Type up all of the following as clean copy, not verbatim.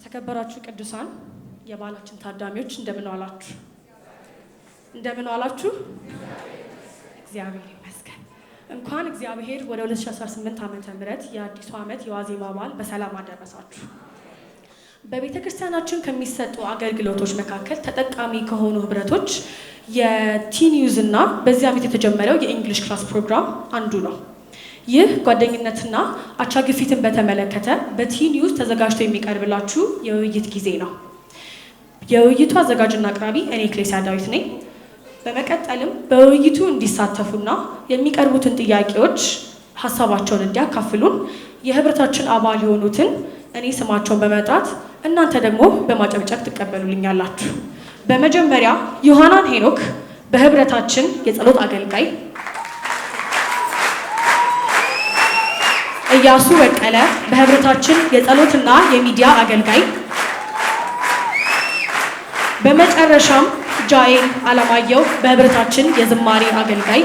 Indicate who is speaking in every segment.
Speaker 1: የተከበራችሁ ቅዱሳን የባህላችን ታዳሚዎች እንደምን ዋላችሁ? እንደምን ዋላችሁ? እግዚአብሔር ይመስገን። እንኳን እግዚአብሔር ወደ 2018 ዓመተ ምህረት የአዲሱ ዓመት የዋዜማ በዓል በሰላም አደረሳችሁ። በቤተ ክርስቲያናችን ከሚሰጡ አገልግሎቶች መካከል ተጠቃሚ ከሆኑ ህብረቶች የቲኒውዝ እና በዚህ ዓመት የተጀመረው የእንግሊሽ ክላስ ፕሮግራም አንዱ ነው። ይህ ጓደኝነትና አቻ ግፊትን በተመለከተ በቲኒውዝ ተዘጋጅቶ የሚቀርብላችሁ የውይይት ጊዜ ነው። የውይይቱ አዘጋጅና አቅራቢ እኔ ክሌሲያ ዳዊት ነኝ። በመቀጠልም በውይይቱ እንዲሳተፉና የሚቀርቡትን ጥያቄዎች ሀሳባቸውን እንዲያካፍሉን የህብረታችን አባል የሆኑትን እኔ ስማቸውን በመጥራት እናንተ ደግሞ በማጨብጨብ ትቀበሉልኛላችሁ። በመጀመሪያ ዮሐናን ሄኖክ በህብረታችን የጸሎት አገልጋይ፣ እያሱ በቀለ በህብረታችን የጸሎትና የሚዲያ አገልጋይ፣ በመጨረሻም ጃኤል አለማየሁ በህብረታችን የዝማሬ አገልጋይ።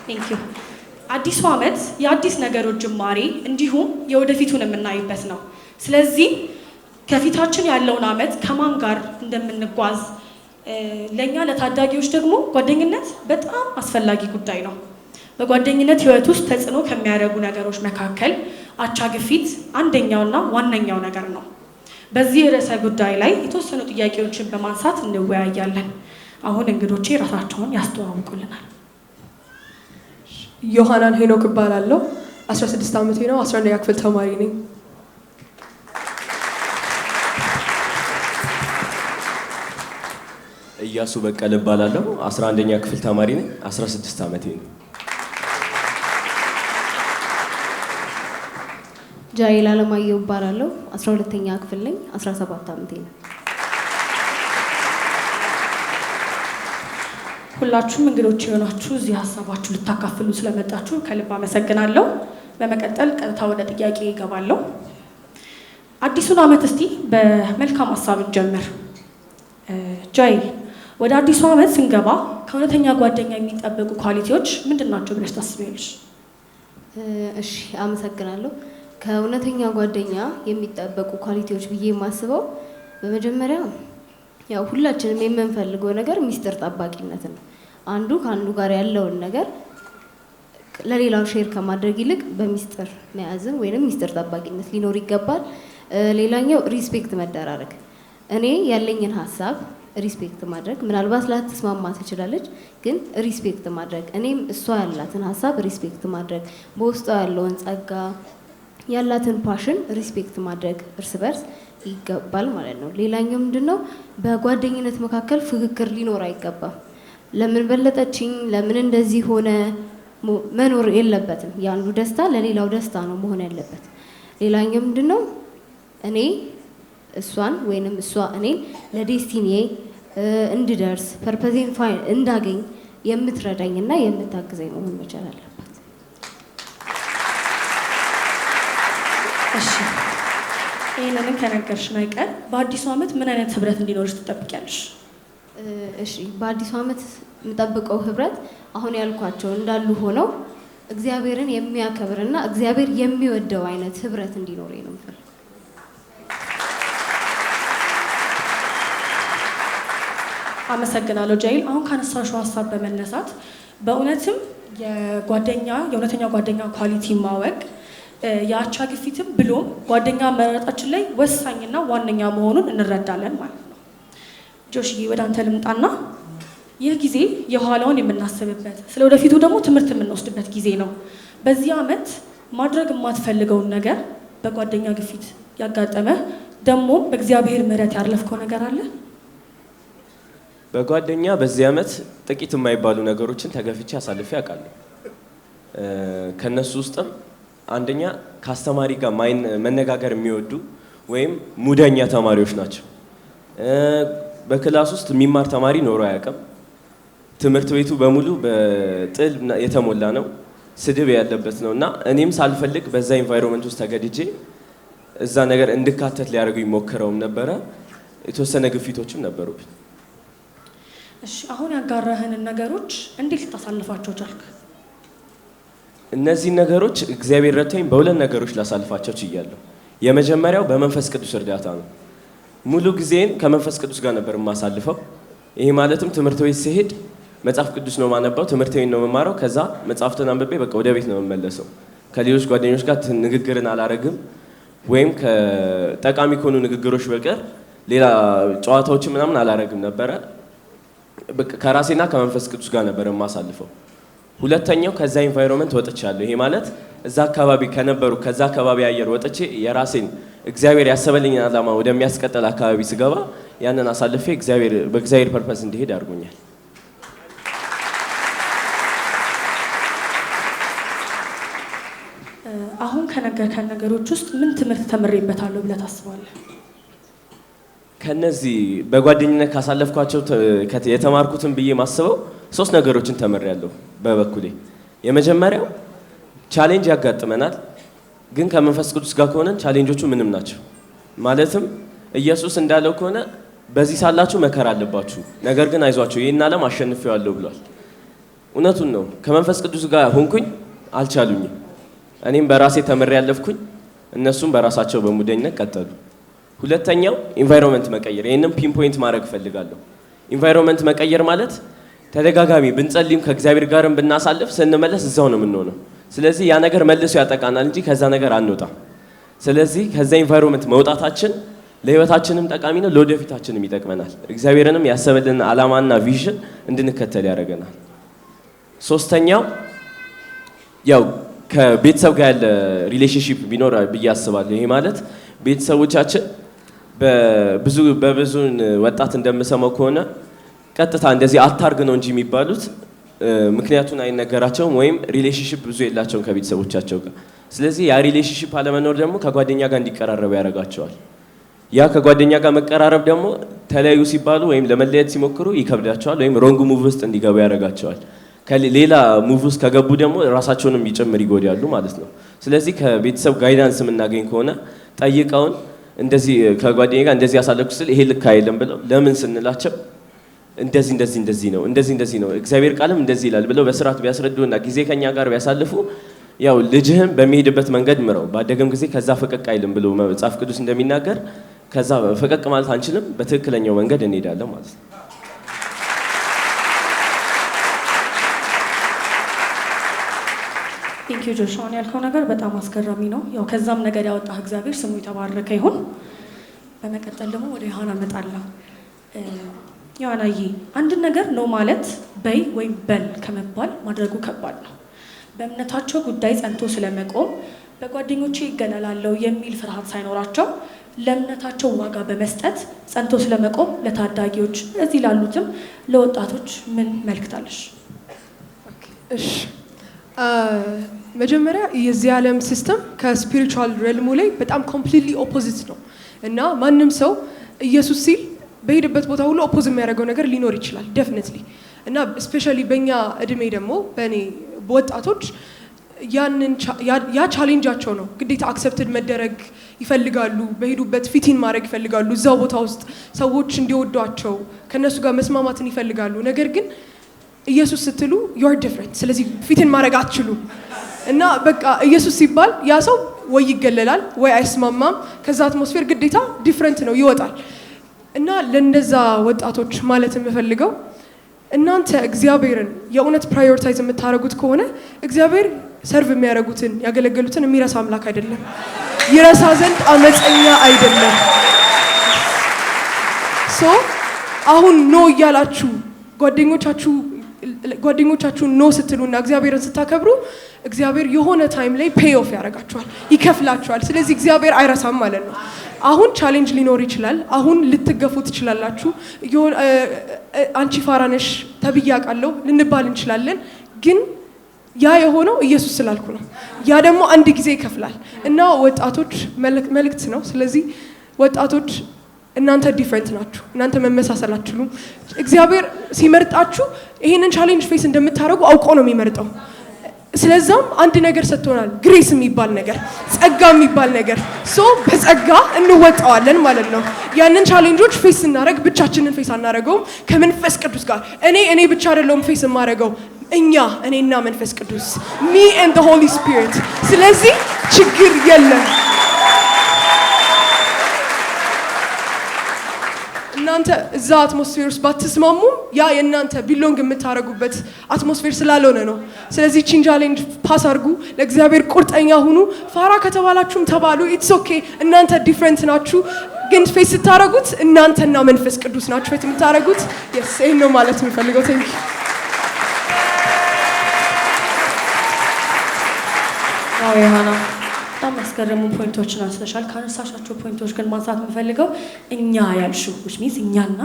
Speaker 1: ቴንክ ዩ። አዲሱ ዓመት የአዲስ ነገሮች ጅማሬ እንዲሁም የወደፊቱን የምናይበት ነው። ስለዚህ ከፊታችን ያለውን ዓመት ከማን ጋር እንደምንጓዝ ለኛ ለታዳጊዎች ደግሞ ጓደኝነት በጣም አስፈላጊ ጉዳይ ነው። በጓደኝነት ህይወት ውስጥ ተጽዕኖ ከሚያደርጉ ነገሮች መካከል አቻ ግፊት አንደኛውና ዋነኛው ነገር ነው። በዚህ ርዕሰ ጉዳይ ላይ የተወሰኑ ጥያቄዎችን በማንሳት እንወያያለን። አሁን እንግዶቼ ራሳቸውን ያስተዋውቁልናል።
Speaker 2: ዮሐናን ሄኖክ እባላለሁ። 16 ዓመቴ ነው። 11ኛ ክፍል ተማሪ ነኝ።
Speaker 3: እያሱ በቀለ እባላለሁ። 11ኛ ክፍል ተማሪ ነኝ። 16 ዓመቴ ነው።
Speaker 4: ጃኤል አለማየሁ እባላለሁ። 12ኛ ክፍል ነኝ። 17 ዓመቴ ነው።
Speaker 1: ሁላችሁም እንግዶች የሆናችሁ እዚህ ሀሳባችሁ ልታካፍሉ ስለመጣችሁ ከልብ አመሰግናለሁ። በመቀጠል ቀጥታ ወደ ጥያቄ ይገባለሁ። አዲሱን ዓመት እስቲ በመልካም ሀሳብ እንጀምር። ጃኤል፣ ወደ አዲሱ ዓመት ስንገባ ከእውነተኛ ጓደኛ የሚጠበቁ ኳሊቲዎች ምንድን ናቸው ብለሽ ታስቢያለሽ?
Speaker 4: እሺ፣ አመሰግናለሁ። ከእውነተኛ ጓደኛ የሚጠበቁ ኳሊቲዎች ብዬ የማስበው በመጀመሪያ ያው ሁላችንም የምንፈልገው ነገር ሚስጥር ጠባቂነት ነው። አንዱ ከአንዱ ጋር ያለውን ነገር ለሌላው ሼር ከማድረግ ይልቅ በሚስጥር መያዝን ወይንም ሚስጥር ጠባቂነት ሊኖር ይገባል። ሌላኛው ሪስፔክት መደራረግ፣ እኔ ያለኝን ሀሳብ ሪስፔክት ማድረግ፣ ምናልባት ላትስማማ ትችላለች፣ ግን ሪስፔክት ማድረግ፣ እኔም እሷ ያላትን ሀሳብ ሪስፔክት ማድረግ፣ በውስጧ ያለውን ጸጋ ያላትን ፓሽን ሪስፔክት ማድረግ እርስ በርስ ይገባል ማለት ነው። ሌላኛው ምንድነው? በጓደኝነት መካከል ፍክክር ሊኖር አይገባም። ለምን በለጠችኝ፣ ለምን እንደዚህ ሆነ መኖር የለበትም። የአንዱ ደስታ ለሌላው ደስታ ነው መሆን ያለበት። ሌላኛው ምንድነው? እኔ እሷን ወይንም እሷ እኔን ለዴስቲኒዬ እንድደርስ ፐርፐዜን ፋይን እንዳገኝ የምትረዳኝና የምታግዘኝ መሆን መቻል አለባት።
Speaker 1: እሺ፣ ይህንን ከነገርሽን አይቀር በአዲሱ ዓመት ምን አይነት ህብረት እንዲኖርሽ ትጠብቂያለሽ?
Speaker 4: እሺ፣ በአዲሱ ዓመት የምጠብቀው ህብረት አሁን ያልኳቸው እንዳሉ ሆነው እግዚአብሔርን የሚያከብርና እግዚአብሔር የሚወደው አይነት ህብረት እንዲኖረኝ ነው የምፈልገው።
Speaker 1: አመሰግናለሁ ጃኤል። አሁን ካነሳሽው ሀሳብ በመነሳት በእውነትም የእውነተኛ ጓደኛ ኳሊቲ ማወቅ የአቻ ግፊትም ብሎም ጓደኛ መረጣችን ላይ ወሳኝና ዋነኛ መሆኑን እንረዳለን ማለት ነው። ጆሽዬ፣ ወደ አንተ ልምጣና ይህ ጊዜ የኋላውን የምናስብበት ስለ ወደፊቱ ደግሞ ትምህርት የምንወስድበት ጊዜ ነው። በዚህ ዓመት ማድረግ የማትፈልገውን ነገር በጓደኛ ግፊት ያጋጠመ ደግሞ በእግዚአብሔር ምሕረት ያለፍከው ነገር አለ?
Speaker 3: በጓደኛ በዚህ ዓመት ጥቂት የማይባሉ ነገሮችን ተገፍቼ አሳልፌ አውቃለሁ። ከነሱ ውስጥም አንደኛ ከአስተማሪ ጋር መነጋገር የሚወዱ ወይም ሙደኛ ተማሪዎች ናቸው። በክላስ ውስጥ የሚማር ተማሪ ኖሮ አያውቅም። ትምህርት ቤቱ በሙሉ በጥል የተሞላ ነው፣ ስድብ ያለበት ነው እና እኔም ሳልፈልግ በዛ ኢንቫይሮንመንት ውስጥ ተገድጄ እዛ ነገር እንድካተት ሊያደርጉ ይሞክረውም ነበረ። የተወሰነ ግፊቶችም ነበሩብኝ።
Speaker 1: እሺ፣ አሁን ያጋራህንን ነገሮች እንዴት ልታሳልፋቸው ቻልክ?
Speaker 3: እነዚህ ነገሮች እግዚአብሔር ረድቶኝ በሁለት ነገሮች ላሳልፋቸው ችያለሁ። የመጀመሪያው በመንፈስ ቅዱስ እርዳታ ነው። ሙሉ ጊዜን ከመንፈስ ቅዱስ ጋር ነበር የማሳልፈው። ይሄ ማለትም ትምህርት ቤት ሲሄድ መጽሐፍ ቅዱስ ነው ማነበው፣ ትምህርት ቤት ነው መማረው። ከዛ መጽሐፍትን አንብቤ በቃ ወደ ቤት ነው የምመለሰው። ከሌሎች ጓደኞች ጋር ንግግርን አላረግም፣ ወይም ከጠቃሚ ከሆኑ ንግግሮች በቀር ሌላ ጨዋታዎችን ምናምን አላረግም ነበረ። ከራሴና ከመንፈስ ቅዱስ ጋር ነበር የማሳልፈው። ሁለተኛው ከዛ ኢንቫይሮንመንት ወጥቻለሁ። ይሄ ማለት እዛ አካባቢ ከዛ አካባቢ አየር ወጥቼ የራሴን እግዚአብሔር ያሰበልኝን ዓላማ ወደሚያስቀጥል አካባቢ ስገባ ያንን አሳልፌ በእግዚአብሔር ፐርፐስ እንዲሄድ አድርጎኛል።
Speaker 1: አሁን ከነገርከን ነገሮች ውስጥ ምን ትምህርት ተምሬበታለሁ ብለህ ታስባለህ?
Speaker 3: ከነዚህ በጓደኝነት ካሳለፍኳቸው የተማርኩትን ብዬ ማስበው 3 ነገሮችን ተምሬያለሁ በበኩሌ። የመጀመሪያው ቻሌንጅ ያጋጥመናል፣ ግን ከመንፈስ ቅዱስ ጋር ከሆነን ቻሌንጆቹ ምንም ናቸው። ማለትም ኢየሱስ እንዳለው ከሆነ በዚህ ሳላችሁ መከራ አለባችሁ፣ ነገር ግን አይዟችሁ ይህን ዓለም አሸንፌዋለሁ ብሏል። እውነቱን ነው። ከመንፈስ ቅዱስ ጋር ሆንኩኝ፣ አልቻሉኝም። እኔም በራሴ ተምሬ ያለፍኩኝ፣ እነሱም በራሳቸው በሙደኝነት ቀጠሉ። ሁለተኛው ኢንቫይሮንመንት መቀየር። ይሄንን ፒንፖይንት ማድረግ ፈልጋለሁ። ኢንቫይሮንመንት መቀየር ማለት ተደጋጋሚ ብንጸልይም ከእግዚአብሔር ጋርም ብናሳልፍ ስንመለስ እዛው ነው የምንሆነው። ስለዚህ ያ ነገር መልሶ ያጠቃናል እንጂ ከዛ ነገር አንወጣም። ስለዚህ ከዛ ኢንቫይሮንመንት መውጣታችን ለህይወታችንም ጠቃሚ ነው፣ ለወደፊታችንም ይጠቅመናል። እግዚአብሔርንም ያሰበልን ዓላማና ቪዥን እንድንከተል ያደርገናል። ሶስተኛው ያው ከቤተሰብ ጋር ያለ ሪሌሽንሺፕ ቢኖር ብዬ አስባለሁ። ይሄ ማለት ቤተሰቦቻችን በብዙ ወጣት እንደምሰማው ከሆነ ቀጥታ እንደዚህ አታርግ ነው እንጂ የሚባሉት ምክንያቱን አይነገራቸውም፣ ወይም ሪሌሽንሺፕ ብዙ የላቸውም ከቤተሰቦቻቸው ጋር። ስለዚህ ያ ሪሌሽንሺፕ አለመኖር ደግሞ ከጓደኛ ጋር እንዲቀራረቡ ያደርጋቸዋል። ያ ከጓደኛ ጋር መቀራረብ ደግሞ ተለያዩ ሲባሉ ወይም ለመለየት ሲሞክሩ ይከብዳቸዋል፣ ወይም ሮንግ ሙቭ ውስጥ እንዲገቡ ያደርጋቸዋል። ሌላ ሙቭ ውስጥ ከገቡ ደግሞ ራሳቸውንም ይጨምር ይጎዳሉ ማለት ነው። ስለዚህ ከቤተሰብ ጋይዳንስ የምናገኝ ከሆነ ጠይቀውን እንደዚህ ከጓደኛ ጋር እንደዚህ ያሳለኩ ስል ይሄ ልክ አይደለም ብለው ለምን ስንላቸው እንደዚህ ነው እግዚአብሔር ቃልም እንደዚህ ይላል ብለው በስርዓት ቢያስረዱና ጊዜ ከኛ ጋር ቢያሳልፉ ያው ልጅህም በሚሄድበት መንገድ ምረው ባደገም ጊዜ ከዛ ፈቀቅ አይልም ብሎ መጽሐፍ ቅዱስ እንደሚናገር ከዛ ፈቀቅ ማለት አንችልም፣ በትክክለኛው መንገድ እንሄዳለን ማለት ነው።
Speaker 1: ቴንኪው ጆሹዋ፣ ያልከው ነገር በጣም አስገራሚ ነው። ያው ከዛም ነገር ያወጣህ እግዚአብሔር ስሙ የተባረከ ይሁን። በመቀጠል ደግሞ ወደ ዮሐና እመጣለሁ። ዮሐናዬ፣ አንድ ነገር ነው ማለት በይ ወይም በል ከመባል ማድረጉ ከባድ ነው። በእምነታቸው ጉዳይ ጸንቶ ስለመቆም በጓደኞቼ ይገለላለሁ የሚል ፍርሃት ሳይኖራቸው ለእምነታቸው ዋጋ በመስጠት ጸንቶ ስለመቆም ለታዳጊዎች እዚህ ላሉትም ለወጣቶች ምን መልክታለሽ?
Speaker 2: እሺ፣ መጀመሪያ የዚህ ዓለም ሲስተም ከስፒሪቹዋል ሬልሙ ላይ በጣም ኮምፕሊትሊ ኦፖዚት ነው እና ማንም ሰው ኢየሱስ ሲል በሄደበት ቦታ ሁሉ ኦፖዝ የሚያደርገው ነገር ሊኖር ይችላል ዴፊኒትሊ። እና ስፔሻሊ በእኛ እድሜ ደግሞ በእኔ ወጣቶች ያ ቻሌንጃቸው ነው። ግዴታ አክሰፕትድ መደረግ ይፈልጋሉ፣ በሄዱበት ፊቲን ማድረግ ይፈልጋሉ፣ እዛው ቦታ ውስጥ ሰዎች እንዲወዷቸው ከነሱ ጋር መስማማትን ይፈልጋሉ። ነገር ግን ኢየሱስ ስትሉ you are different፣ ስለዚህ ፊትን ማድረግ አትችሉም። እና በቃ ኢየሱስ ሲባል ያ ሰው ወይ ይገለላል ወይ አይስማማም፣ ከዛ አትሞስፌር ግዴታ ዲፍረንት ነው ይወጣል። እና ለነዛ ወጣቶች ማለት የምፈልገው እናንተ እግዚአብሔርን የእውነት ፕራዮሪታይዝ የምታደርጉት ከሆነ እግዚአብሔር ሰርቭ የሚያደርጉትን ያገለገሉትን የሚረሳ አምላክ አይደለም፣ ይረሳ ዘንድ አመፀኛ አይደለም። ሶ አሁን ኖ እያላችሁ ጓደኞቻችሁን ኖ ስትሉና እግዚአብሔርን ስታከብሩ እግዚአብሔር የሆነ ታይም ላይ ፔይ ኦፍ ያደርጋችኋል፣ ይከፍላችኋል። ስለዚህ እግዚአብሔር አይረሳም ማለት ነው። አሁን ቻሌንጅ ሊኖር ይችላል፣ አሁን ልትገፉ ትችላላችሁ። አንቺ ፋራነሽ ተብያቃለሁ ልንባል እንችላለን፣ ግን ያ የሆነው ኢየሱስ ስላልኩ ነው። ያ ደግሞ አንድ ጊዜ ይከፍላል። እና ወጣቶች መልእክት ነው። ስለዚህ ወጣቶች እናንተ ዲፍረንት ናችሁ፣ እናንተ መመሳሰል አትችሉም። እግዚአብሔር ሲመርጣችሁ ይሄንን ቻሌንጅ ፌስ እንደምታደርጉ አውቆ ነው የሚመርጠው። ስለዛም አንድ ነገር ሰጥቶናል፣ ግሬስ የሚባል ነገር፣ ጸጋ የሚባል ነገር። ሶ በጸጋ እንወጣዋለን ማለት ነው። ያንን ቻሌንጆች ፌስ ስናደርግ ብቻችንን ፌስ አናደርገውም፣ ከመንፈስ ቅዱስ ጋር። እኔ ብቻ አይደለሁም ፌስ የማደርገው፣ እኛ እኔና መንፈስ ቅዱስ me and the Holy Spirit ስለዚህ ችግር የለም እናንተ እዛ አትሞስፌር ውስጥ ባትስማሙ ያ የእናንተ ቢሎንግ የምታረጉበት አትሞስፌር ስላልሆነ ነው ስለዚህ ቺን ቻሌንጅ ፓስ አድርጉ ለእግዚአብሔር ቁርጠኛ ሁኑ ፋራ ከተባላችሁም ተባሉ ኢትስ ኦኬ እናንተ ዲፍረንት ናችሁ ግን ፌስ ስታረጉት እናንተና መንፈስ ቅዱስ ናችሁ ፌት የምታረጉት yes ይሄን ነው ማለት የምፈልገው ቴንክ
Speaker 1: ዩ ዮሐና በጣም ያስገረሙ ፖይንቶችን አንስተሻል ካነሳሻቸው ፖይንቶች ግን ማንሳት የምፈልገው እኛ ያልሽው which means እኛና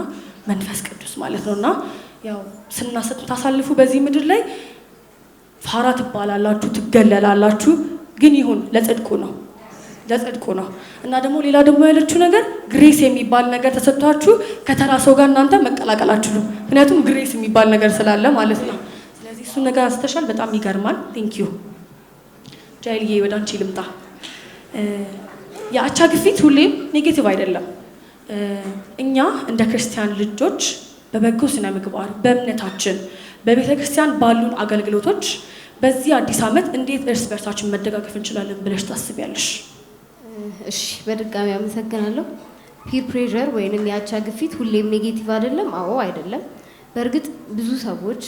Speaker 1: መንፈስ ቅዱስ ማለት ነውና ያው ስታሳልፉ በዚህ ምድር ላይ ፋራ ትባላላችሁ ትገለላላችሁ ግን ይሁን ለጽድቁ ነው እና ደግሞ ሌላ ደግሞ ያለችው ነገር ግሬስ የሚባል ነገር ተሰጥቷችሁ ከተራ ሰው ጋር እናንተ መቀላቀላችሁ ነው ምክንያቱም ግሬስ የሚባል ነገር ስላለ ማለት ነው ስለዚህ እሱ ነገር አንስተሻል በጣም ይገርማል ቴንክ ዩ ጃይልዬ ወደ አንቺ ልምጣ የአቻ ግፊት ሁሌም ኔጌቲቭ አይደለም እኛ እንደ ክርስቲያን ልጆች በበጎ ስነ ምግባር በእምነታችን በቤተ ክርስቲያን ባሉን አገልግሎቶች በዚህ አዲስ ዓመት እንዴት እርስ በርሳችን መደጋገፍ እንችላለን ብለሽ ታስቢያለሽ
Speaker 4: እሺ በድጋሚ አመሰግናለሁ ፒር ፕሬሸር ወይንም የአቻ ግፊት ሁሌም ኔጌቲቭ አይደለም አዎ አይደለም በእርግጥ ብዙ ሰዎች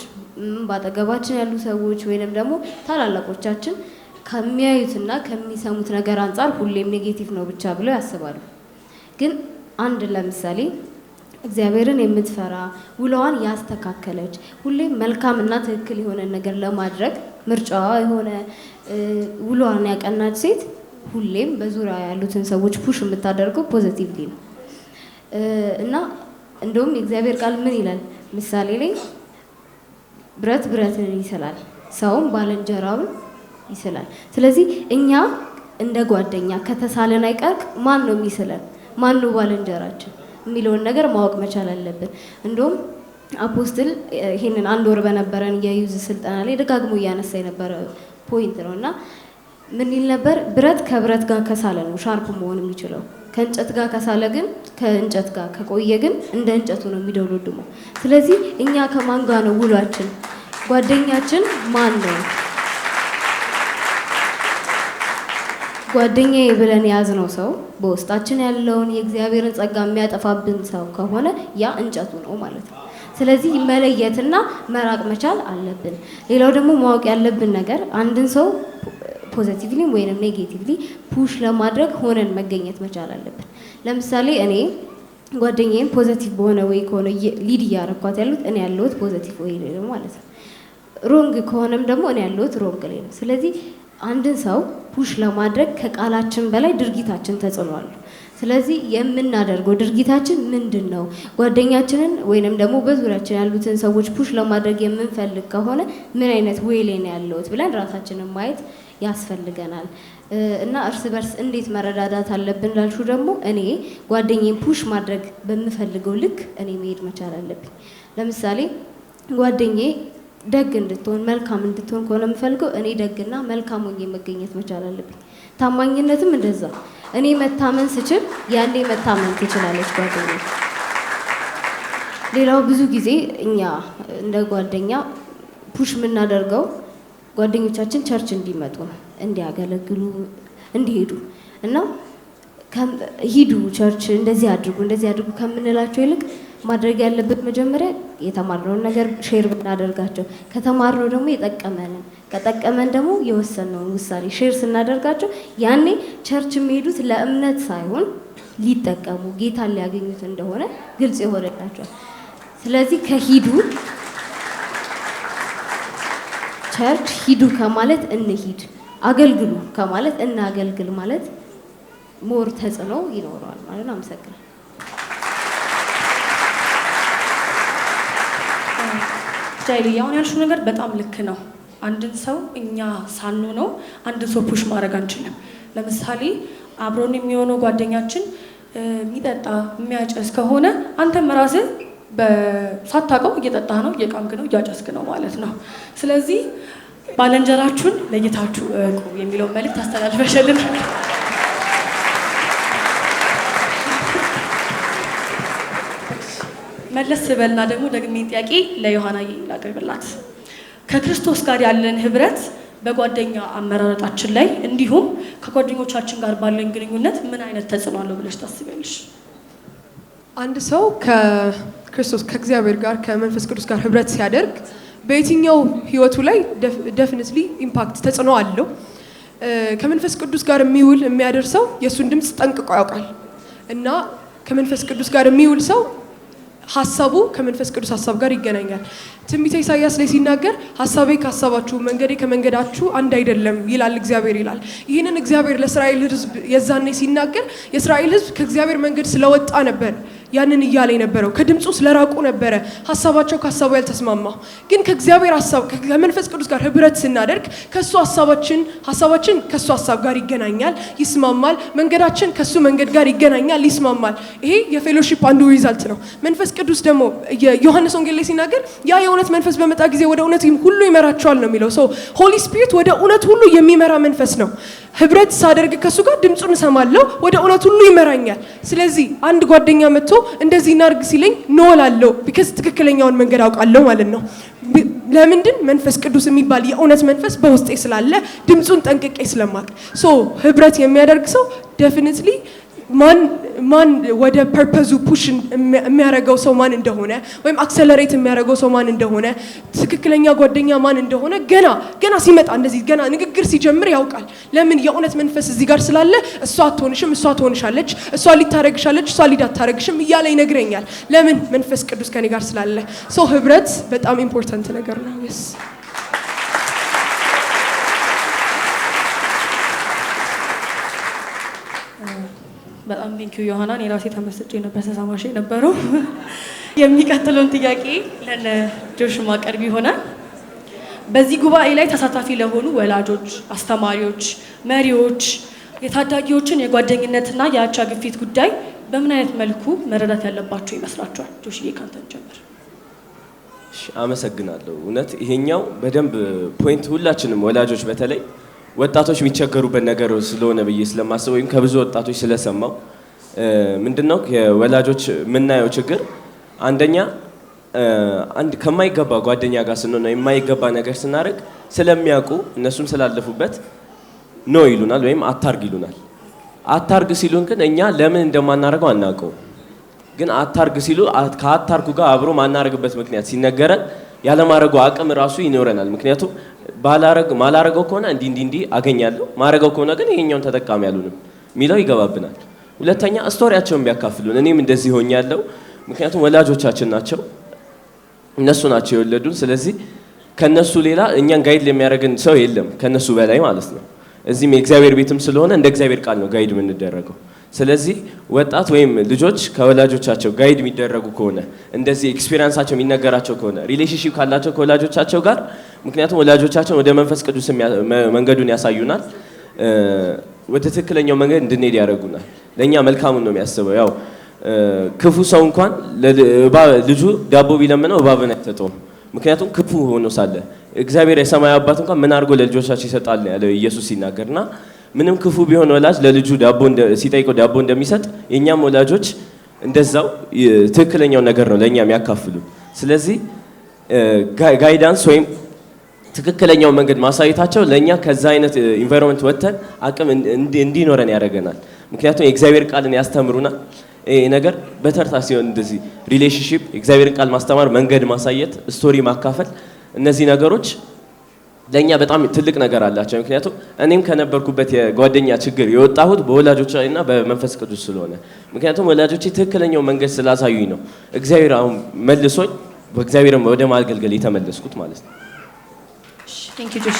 Speaker 4: ባጠገባችን ያሉ ሰዎች ወይንም ደግሞ ታላላቆቻችን ከሚያዩትና ከሚሰሙት ነገር አንፃር ሁሌም ኔጌቲቭ ነው ብቻ ብለው ያስባሉ ግን አንድ ለምሳሌ እግዚአብሔርን የምትፈራ ውሏን ያስተካከለች ሁሌም መልካምና ትክክል የሆነ ነገር ለማድረግ ምርጫዋ የሆነ ውሏን ያቀናች ሴት ሁሌም በዙሪያ ያሉትን ሰዎች ፑሽ የምታደርገው ፖዚቲቭሊ ነው እና እንደውም የእግዚአብሔር ቃል ምን ይላል ምሳሌ ላይ ብረትን ይስላል ሰውም ባልንጀራውን ይስላል ስለዚህ እኛ እንደ ጓደኛ ከተሳለን አይቀር ማን ነው የሚስለን ማን ነው ባልንጀራችን የሚለውን ነገር ማወቅ መቻል አለብን እንደውም አፖስትል ይሄንን አንድ ወር በነበረን የዩዝ ስልጠና ላይ ደጋግሞ እያነሳ የነበረ ፖይንት ነውና ምን ይል ነበር ብረት ከብረት ጋር ከሳለ ነው ሻርፕ መሆን የሚችለው ከእንጨት ጋር ከሳለ ግን ከእንጨት ጋር ከቆየ ግን እንደ እንጨቱ ነው የሚደውልድመው ስለዚህ እኛ ከማን ጋር ነው ውሏችን ጓደኛችን ማን ነው ጓደኛዬ ብለን ያዝነው ሰው በውስጣችን ያለውን የእግዚአብሔርን ጸጋ የሚያጠፋብን ሰው ከሆነ ያ እንጨቱ ነው ማለት ነው ስለዚህ መለየትና መራቅ መቻል አለብን ሌላው ደግሞ ማወቅ ያለብን ነገር አንድን ሰው ፖዚቲቭሊ ወይንም ኔጌቲቭሊ ፑሽ ለማድረግ ሆነን መገኘት መቻል አለብን ለምሳሌ እኔ ጓደኛዬን ፖዚቲቭ በሆነ ወይ ከሆነ ሊድ ያረኳት ያሉት እኔ ያለሁት ፖዚቲቭ ወይ ነው ማለት ነው ሮንግ ከሆነም ደግሞ እኔ ያለሁት ሮንግ ላይ ነው ስለዚህ አንድን ሰው ፑሽ ለማድረግ ከቃላችን በላይ ድርጊታችን ተጽኗል ስለዚህ የምናደርገው ድርጊታችን ምንድነው ጓደኛችንን ወይንም ደግሞ በዙሪያችን ያሉትን ሰዎች ፑሽ ለማድረግ የምንፈልግ ከሆነ ምን አይነት ዌይ ላይ ነው ያለውት ብለን ራሳችንን ማየት ያስፈልገናል እና እርስ በርስ እንዴት መረዳዳት አለብን ላልሹ ደግሞ እኔ ጓደኛዬን ፑሽ ማድረግ በምፈልገው ልክ እኔ መሄድ መቻል አለብኝ ለምሳሌ ጓደኛዬ ደግ እንድትሆን መልካም እንድትሆን ከሆነ የምፈልገው እኔ ደግና መልካም ሆኜ መገኘት መቻል አለብኝ ታማኝነትም እንደዛ እኔ መታመን ስችል ያኔ መታመን ትችላለች ጓደኛዬ ሌላው ብዙ ጊዜ እኛ እንደ ጓደኛ ፑሽ የምናደርገው ጓደኞቻችን ቸርች እንዲመጡ እንዲያገለግሉ እንዲሄዱ እና ሂዱ ቸርች እንደዚህ አድርጉ ከምንላቸው ይልቅ ማድረግ ያለበት መጀመሪያ የተማርነውን ነገር ሼር ብናደርጋቸው ከተማርነው ደግሞ የጠቀመንን ከጠቀመን ደግሞ የወሰነውን ውሳኔ ሼር ስናደርጋቸው ያኔ ቸርች የሚሄዱት ለእምነት ሳይሆን ሊጠቀሙ ጌታን ሊያገኙት እንደሆነ ግልጽ ይሆንላቸዋል ስለዚህ ከሂዱ ቸርች ሂዱ ከማለት እንሂድ አገልግሉ ከማለት እናገልግል ማለት ሞር ተጽዕኖ ይኖረዋል ማለት ነው አመሰግናለሁ
Speaker 1: ጃይሊ ያውን ያልሽው ነገር በጣም ልክ ነው አንድን ሰው እኛ ሳንሆነው አንድን ሰው ፑሽ ማድረግ አንችልም ለምሳሌ አብሮን የሚሆነው ጓደኛችን የሚጠጣ የሚያጨስ ከሆነ አንተም ራስህ በሳታውቀው እየጠጣህ ነው እየቃምክ ነው እያጨስክ ነው ማለት ነው ስለዚህ ባልንጀራችሁን ለይታችሁ እቁ የሚለው መልእክት አስተላልፈሽልን መለስ በልና ደግሞ ደግሜ ጥያቄ ለዮሐና ላቀርብላት ከክርስቶስ ጋር ያለን ህብረት በጓደኛ አመራረጣችን ላይ እንዲሁም ከጓደኞቻችን ጋር ባለን ግንኙነት ምን አይነት ተጽዕኖ አለው ብለሽ ታስቢያለሽ?
Speaker 2: አንድ ሰው ከክርስቶስ ከእግዚአብሔር ጋር ከመንፈስ ቅዱስ ጋር ህብረት ሲያደርግ በየትኛው ህይወቱ ላይ ዴፊኒትሊ ኢምፓክት ተጽዕኖ አለው። ከመንፈስ ቅዱስ ጋር የሚውል የሚያደርሰው የእሱን ድምፅ ጠንቅቆ ያውቃል እና ከመንፈስ ቅዱስ ጋር የሚውል ሰው ሀሳቡ ከመንፈስ ቅዱስ ሀሳብ ጋር ይገናኛል። ትንቢተ ኢሳይያስ ላይ ሲናገር ሀሳቤ ከሀሳባችሁ መንገዴ ከመንገዳችሁ አንድ አይደለም ይላል እግዚአብሔር ይላል። ይህንን እግዚአብሔር ለእስራኤል ህዝብ የዛኔ ሲናገር የእስራኤል ህዝብ ከእግዚአብሔር መንገድ ስለወጣ ነበር ያንን እያለ የነበረው፣ ከድምፁ ስለራቁ ነበረ ሀሳባቸው ከሀሳቡ ያልተስማማ። ግን ከእግዚአብሔር ሀሳብ ከመንፈስ ቅዱስ ጋር ህብረት ስናደርግ ከሱ ሀሳባችን ከሱ ሀሳብ ጋር ይገናኛል፣ ይስማማል። መንገዳችን ከሱ መንገድ ጋር ይገናኛል፣ ይስማማል። ይሄ የፌሎሺፕ አንዱ ሪዛልት ነው። መንፈስ ቅዱስ ደግሞ የዮሐንስ ወንጌል ላይ ሲናገር ያ የእውነት መንፈስ በመጣ ጊዜ ወደ እውነት ሁሉ ይመራቸዋል ነው የሚለው። ሆሊ ስፒሪት ወደ እውነት ሁሉ የሚመራ መንፈስ ነው። ህብረት ሳደርግ ከሱ ጋር ድምፁን እሰማለሁ፣ ወደ እውነት ሁሉ ይመራኛል። ስለዚህ አንድ ጓደኛ መጥቶ እንደዚህ እናርግ ሲለኝ ኖ እላለሁ፣ ቢካዝ ትክክለኛውን መንገድ አውቃለሁ ማለት ነው። ለምንድን? መንፈስ ቅዱስ የሚባል የእውነት መንፈስ በውስጤ ስላለ ድምፁን ጠንቅቄ ስለማቅ። ህብረት የሚያደርግ ሰው ዴፊኒትሊ ማን ወደ ፐርፐዙ ፑሽ የሚያደርገው ሰው ማን እንደሆነ ወይም አክሰለሬት የሚያደርገው ሰው ማን እንደሆነ ትክክለኛ ጓደኛ ማን እንደሆነ ገና ሲመጣ እንደዚህ ገና ንግግር ሲጀምር ያውቃል። ለምን? የእውነት መንፈስ እዚህ ጋር ስላለ እሷ አትሆንሽም፣ እሷ ትሆንሻለች፣ እሷ ሊታረግሻለች፣ እሷ ሊዳታረግሽም እያለ ይነግረኛል። ለምን? መንፈስ ቅዱስ ከኔ ጋር ስላለ። ህብረት በጣም ኢምፖርታንት ነገር ነው። yes
Speaker 1: በጣም ቴንኪዩ ዮሐናን። የራሴ ተመስጬ ነበር ተሳማሽ የነበረው። የሚቀጥለውን ጥያቄ ለነ ጆሽ ማቀርብ ይሆናል። በዚህ ጉባኤ ላይ ተሳታፊ ለሆኑ ወላጆች፣ አስተማሪዎች፣ መሪዎች የታዳጊዎችን የጓደኝነትና የአቻ ግፊት ጉዳይ በምን አይነት መልኩ መረዳት ያለባቸው ይመስላችኋል? ጆሽዬ ካንተን ጀምር።
Speaker 3: አመሰግናለሁ። እውነት ይሄኛው በደንብ ፖይንት ሁላችንም ወላጆች በተለይ ወጣቶች የሚቸገሩበት ነገር ስለሆነ ብዬ ስለማስብ ወይም ከብዙ ወጣቶች ስለሰማው ምንድነው የወላጆች የምናየው ችግር አንደኛ አንድ ከማይገባ ጓደኛ ጋር ስንሆን የማይገባ ነገር ስናደርግ ስለሚያውቁ እነሱም ስላለፉበት ኖ ይሉናል ወይም አታርግ ይሉናል። አታርግ ሲሉን ግን እኛ ለምን እንደማናረገው አናውቀው። ግን አታርግ ሲሉ ከአታርጉ ጋር አብሮ ማናረግበት ምክንያት ሲነገረን ያለማረገው አቅም ራሱ ይኖረናል። ምክንያቱም ማላረገው ከሆነ እንዲህ አገኛለሁ፣ ማረገው ከሆነ ግን ይሄኛውን ተጠቃሚ ያሉንም ሚለው ይገባብናል። ሁለተኛ ስቶሪያቸውን ቢያካፍሉን እኔም እንደዚህ ሆኛለሁ። ምክንያቱም ወላጆቻችን ናቸው፣ እነሱ ናቸው የወለዱን። ስለዚህ ከነሱ ሌላ እኛን ጋይድ የሚያደርገን ሰው የለም ከነሱ በላይ ማለት ነው። እዚህም የእግዚአብሔር ቤትም ስለሆነ እንደ እግዚአብሔር ቃል ነው ጋይድ የምንደረገው። ስለዚህ ወጣት ወይም ልጆች ከወላጆቻቸው ጋይድ የሚደረጉ ከሆነ እንደዚህ ኤክስፒሪየንሳቸው የሚነገራቸው ከሆነ ሪሌሽንሺፕ ካላቸው ከወላጆቻቸው ጋር ምክንያቱም ወላጆቻችን ወደ መንፈስ ቅዱስ መንገዱን ያሳዩናል፣ ወደ ትክክለኛው መንገድ እንድንሄድ ያደርጉናል። ለእኛ መልካሙን ነው የሚያስበው። ያው ክፉ ሰው እንኳን ልጁ ዳቦ ቢለምነው እባብን አይሰጠውም። ምክንያቱም ክፉ ሆኖ ሳለ እግዚአብሔር የሰማይ አባት እንኳን ምን አድርጎ ለልጆቻቸው ይሰጣል ያለው ኢየሱስ ሲናገርና ምንም ክፉ ቢሆን ወላጅ ለልጁ ሲጠይቀው ዳቦ እንደሚሰጥ የእኛም ወላጆች እንደዛው ትክክለኛው ነገር ነው ለእኛ የሚያካፍሉ። ስለዚህ ጋይዳንስ ወይም ትክክለኛው መንገድ ማሳየታቸው ለእኛ ከዛ አይነት ኢንቫይሮንመንት ወጥተን አቅም እንዲኖረን ያደርገናል። ምክንያቱም የእግዚአብሔር ቃልን ያስተምሩናል። ይሄ ነገር በተርታ ሲሆን እንደዚህ ሪሌሽንሺፕ የእግዚአብሔርን ቃል ማስተማር፣ መንገድ ማሳየት፣ ስቶሪ ማካፈል እነዚህ ነገሮች ለእኛ በጣም ትልቅ ነገር አላቸው። ምክንያቱም እኔም ከነበርኩበት የጓደኛ ችግር የወጣሁት በወላጆቼና በመንፈስ ቅዱስ ስለሆነ ምክንያቱም ወላጆቼ ትክክለኛው መንገድ ስላሳዩኝ ነው እግዚአብሔር አሁን መልሶኝ በእግዚአብሔር ወደ ማገልገል የተመለስኩት ማለት ነው።
Speaker 1: ቴንክ ዩ ጆሽ።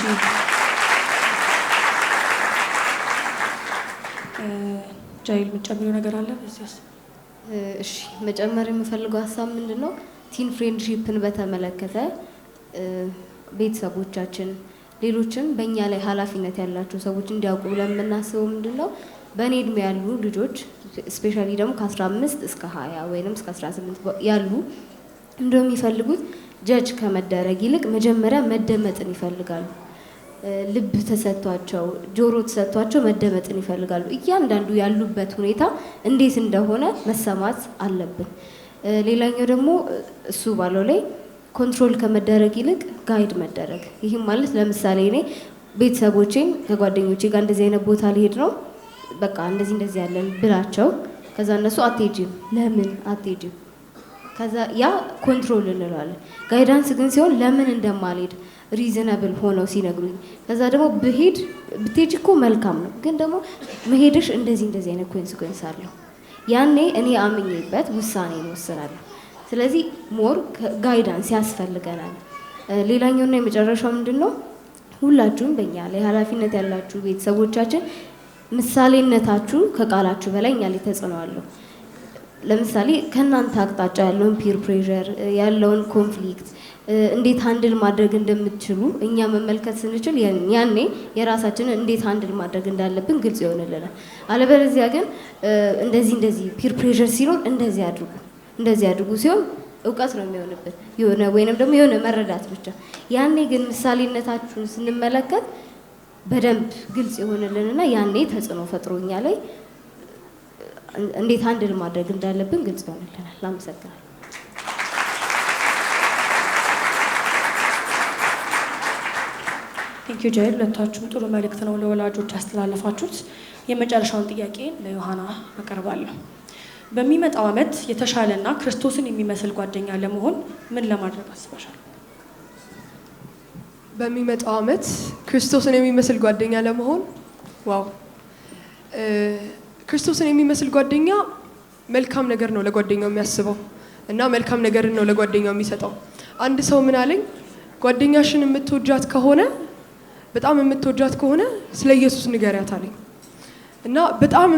Speaker 1: ጃይል የምትጨምሪው ነገር አለ በዚህ ውስጥ?
Speaker 4: እሺ መጨመር የምፈልገው ሀሳብ ምንድን ነው? ቲን ፍሬንድሺፕን በተመለከተ ቤተሰቦቻችን ሌሎችም በእኛ ላይ ኃላፊነት ያላቸው ሰዎች እንዲያውቁ ብለን የምናስበው ምንድን ነው? በእኔ እድሜ ያሉ ልጆች ስፔሻሊ ደግሞ ከ15 እስከ 20 ወይም እስከ 18 ያሉ እንደሚፈልጉት ጀጅ ከመደረግ ይልቅ መጀመሪያ መደመጥን ይፈልጋሉ። ልብ ተሰጥቷቸው ጆሮ ተሰጥቷቸው መደመጥን ይፈልጋሉ። እያንዳንዱ ያሉበት ሁኔታ እንዴት እንደሆነ መሰማት አለብን። ሌላኛው ደግሞ እሱ ባለው ላይ ኮንትሮል ከመደረግ ይልቅ ጋይድ መደረግ። ይህም ማለት ለምሳሌ እኔ ቤተሰቦቼን ከጓደኞቼ ጋር እንደዚህ አይነት ቦታ ሊሄድ ነው በቃ እንደዚህ ያለን ብላቸው ከዛ እነሱ አትሄጂም ለምን አትሄጂም ከዛ ያ ኮንትሮል እንለዋለን። ጋይዳንስ ግን ሲሆን ለምን እንደማልሄድ ሪዝነብል ሆነው ሲነግሩኝ ከዛ ደግሞ ብትሄጂ እኮ መልካም ነው ግን ደግሞ መሄድሽ እንደዚህ አይነት ኮንሲኩዌንስ አለው ያኔ እኔ አምኜበት ውሳኔ እንወስናለሁ። ስለዚህ ሞር ጋይዳንስ ያስፈልገናል። ሌላኛውና የመጨረሻው ምንድነው ሁላችሁም በእኛ ላይ ኃላፊነት ያላችሁ ቤተሰቦቻችን ምሳሌነታችሁ ከቃላችሁ በላይ እኛ ላይ ተጽዕኖ አለው። ለምሳሌ ከናንተ አቅጣጫ ያለውን ፒር ፕሬሸር ያለውን ኮንፍሊክት እንዴት ሃንድል ማድረግ እንደምትችሉ እኛ መመልከት ስንችል ያኔ የራሳችንን እንዴት ሃንድል ማድረግ እንዳለብን ግልጽ ይሆንልናል። አለበለዚያ ግን እንደዚህ ፒር ፕሬሸር ሲኖር እንደዚህ አድርጉ ሲሆን እውቀት ነው የሚሆንበት ወይንም ደግሞ የሆነ መረዳት ብቻ። ያኔ ግን ምሳሌነታችሁን ስንመለከት በደንብ ግልጽ ይሆንልንና ያኔ ተጽዕኖ ፈጥሮኛ ላይ እንዴት ሃንድል ማድረግ እንዳለብን ግልጽ ይሆንልናል። አመሰግናለሁ።
Speaker 1: ቴንኪዩ ጃይል፣ ሁለታችሁም ጥሩ መልእክት ነው ለወላጆች ያስተላለፋችሁት። የመጨረሻውን ጥያቄ ለዮሐና አቀርባለሁ። በሚመጣው ዓመት የተሻለና ክርስቶስን የሚመስል ጓደኛ ለመሆን ምን ለማድረግ አስበሻል?
Speaker 2: በሚመጣው ዓመት ክርስቶስን የሚመስል ጓደኛ ለመሆን ዋው ክርስቶስን የሚመስል ጓደኛ መልካም ነገር ነው ለጓደኛው የሚያስበው እና መልካም ነገር ነው ለጓደኛው የሚሰጠው። አንድ ሰው ምን አለኝ፣ ጓደኛሽን በጣም የምትወጃት ከሆነ ስለ ኢየሱስ ንገሪያት አለኝ። እና በጣም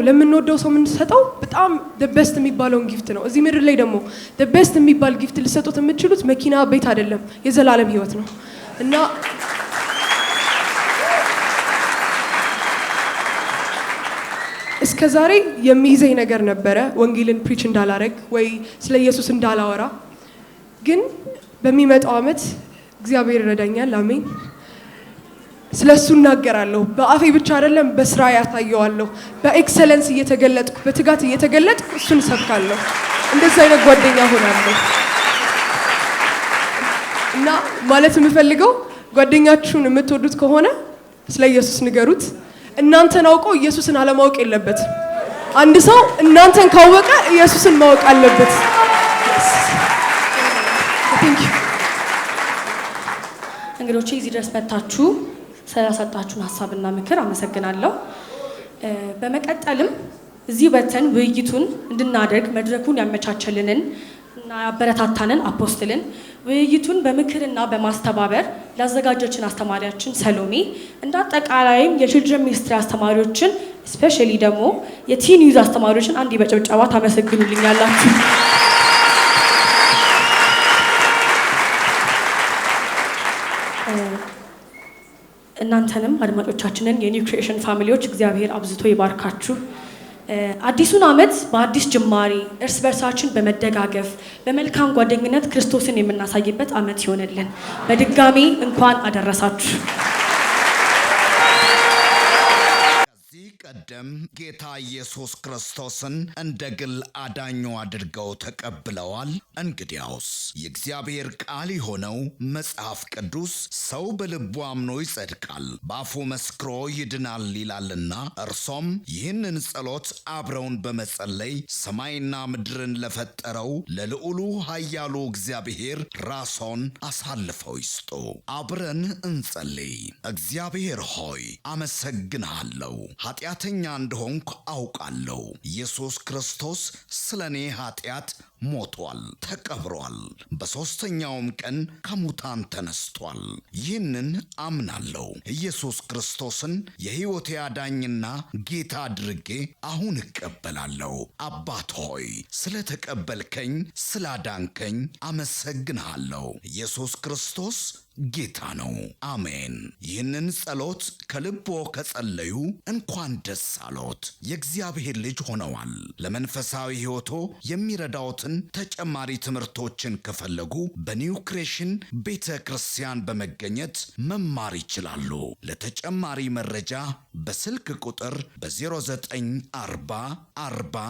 Speaker 2: ለምንወደው ሰው የምንሰጠው በጣም the best የሚባለውን ጊፍት ነው። እዚህ ምድር ላይ ደግሞ the best የሚባል ጊፍት ልሰጡት የምትችሉት መኪና፣ ቤት አይደለም፣ የዘላለም ህይወት ነው። እና እስከዛሬ የሚይዘኝ ነገር ነበረ ወንጌልን ፕሪች እንዳላረግ ወይ ስለ ኢየሱስ እንዳላወራ። ግን በሚመጣው ዓመት እግዚአብሔር ይረዳኛል። አሜን። ስለሱ እናገራለሁ። በአፌ ብቻ አይደለም በስራ ያሳየዋለሁ። በኤክሰለንስ እየተገለጥኩ በትጋት እየተገለጥኩ እሱን ሰብካለሁ። እንደዛ አይነት ጓደኛ ሆናለሁ። እና ማለት የምፈልገው ጓደኛችሁን የምትወዱት ከሆነ ስለ ኢየሱስ ንገሩት። እናንተን አውቆ ኢየሱስን አለማወቅ የለበትም። አንድ ሰው እናንተን ካወቀ ኢየሱስን ማወቅ አለበት።
Speaker 1: እንግዶቼ እዚህ ድረስ መጣችሁ ስለሰጣችሁን ሀሳብና ምክር አመሰግናለሁ። በመቀጠልም እዚህ በተን ውይይቱን እንድናደርግ መድረኩን ያመቻቸልንን እና ያበረታታንን አፖስትልን ውይይቱን በምክርና በማስተባበር ላዘጋጀችን አስተማሪያችን ሰሎሜ እንደ አጠቃላይም የችልድረን ሚኒስትሪ አስተማሪዎችን ስፔሻሊ ደግሞ የቲን ዩዝ አስተማሪዎችን አንድ በጭብጨባ ታመሰግኑልኛላችሁ። እናንተንም አድማጮቻችንን የኒው ክሪኤሽን ፋሚሊዎች እግዚአብሔር አብዝቶ ይባርካችሁ። አዲሱን ዓመት በአዲስ ጅማሬ እርስ በርሳችን በመደጋገፍ በመልካም ጓደኝነት ክርስቶስን የምናሳይበት ዓመት ይሆንልን። በድጋሚ እንኳን አደረሳችሁ።
Speaker 5: ቀደም ጌታ ኢየሱስ ክርስቶስን እንደ ግል አዳኙ አድርገው ተቀብለዋል። እንግዲያውስ የእግዚአብሔር ቃል የሆነው መጽሐፍ ቅዱስ ሰው በልቡ አምኖ ይጸድቃል፣ በአፉ መስክሮ ይድናል ይላልና እርሶም ይህንን ጸሎት አብረውን በመጸለይ ሰማይና ምድርን ለፈጠረው ለልዑሉ ኃያሉ እግዚአብሔር ራስዎን አሳልፈው ይስጡ። አብረን እንጸልይ። እግዚአብሔር ሆይ አመሰግንሃለሁ። ኃጢአተኛ እንደሆንኩ አውቃለሁ። ኢየሱስ ክርስቶስ ስለኔ ኃጢአት ሞቷል፣ ተቀብሯል፣ በሦስተኛውም ቀን ከሙታን ተነስቷል። ይህንን አምናለሁ። ኢየሱስ ክርስቶስን የሕይወቴ አዳኝና ጌታ አድርጌ አሁን እቀበላለሁ። አባት ሆይ ስለተቀበልከኝ፣ ስላዳንከኝ አመሰግንሃለሁ። ኢየሱስ ክርስቶስ ጌታ ነው። አሜን። ይህንን ጸሎት ከልቦ ከጸለዩ እንኳን ደስ አሎት፣ የእግዚአብሔር ልጅ ሆነዋል። ለመንፈሳዊ ሕይወቶ የሚረዳዎትን ተጨማሪ ትምህርቶችን ከፈለጉ በኒው ክሬሽን ቤተ ክርስቲያን በመገኘት መማር ይችላሉ። ለተጨማሪ መረጃ በስልክ ቁጥር በ0940 40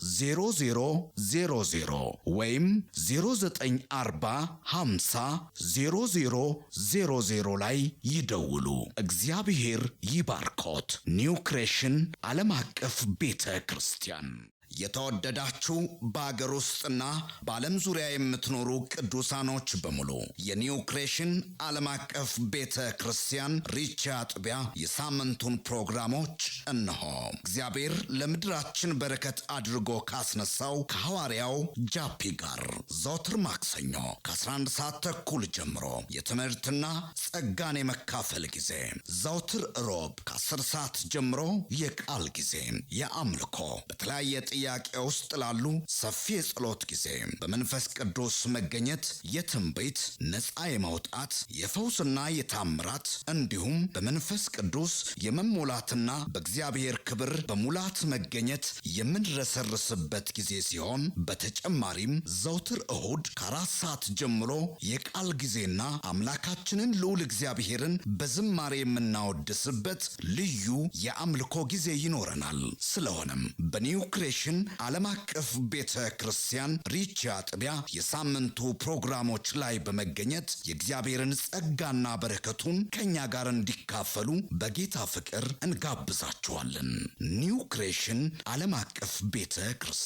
Speaker 5: 0000 ወይም 0940 50 0000 ላይ ይደውሉ። እግዚአብሔር ይባርኮት። ኒው ክሬሽን ዓለም አቀፍ ቤተ ክርስቲያን። የተወደዳችሁ በአገር ውስጥና በዓለም ዙሪያ የምትኖሩ ቅዱሳኖች በሙሉ የኒው ክሬሽን ዓለም አቀፍ ቤተ ክርስቲያን ሪቻ አጥቢያ የሳምንቱን ፕሮግራሞች እነሆ። እግዚአብሔር ለምድራችን በረከት አድርጎ ካስነሳው ከሐዋርያው ጃፒ ጋር ዘወትር ማክሰኞ ከ11 ሰዓት ተኩል ጀምሮ የትምህርትና ጸጋን የመካፈል ጊዜ፣ ዘወትር ሮብ ከ10 ሰዓት ጀምሮ የቃል ጊዜ፣ የአምልኮ በተለያየ ጥያቄ ውስጥ ላሉ ሰፊ የጸሎት ጊዜ፣ በመንፈስ ቅዱስ መገኘት የትንቢት ነፃ የማውጣት የፈውስና የታምራት እንዲሁም በመንፈስ ቅዱስ የመሞላትና በእግዚአብሔር ክብር በሙላት መገኘት የምንረሰርስበት ጊዜ ሲሆን በተጨማሪም ዘውትር እሁድ ከ4 ሰዓት ጀምሮ የቃል ጊዜና አምላካችንን ልዑል እግዚአብሔርን በዝማሬ የምናወድስበት ልዩ የአምልኮ ጊዜ ይኖረናል። ስለሆነም በኒው ክሬሽን ዓለም አቀፍ ቤተ ክርስቲያን ሪቻ አጥቢያ የሳምንቱ ፕሮግራሞች ላይ በመገኘት የእግዚአብሔርን ጸጋና በረከቱን ከኛ ጋር እንዲካፈሉ በጌታ ፍቅር እንጋብዛችኋለን። ኒው ክሬሽን ዓለም አቀፍ ቤተ ክርስቲያን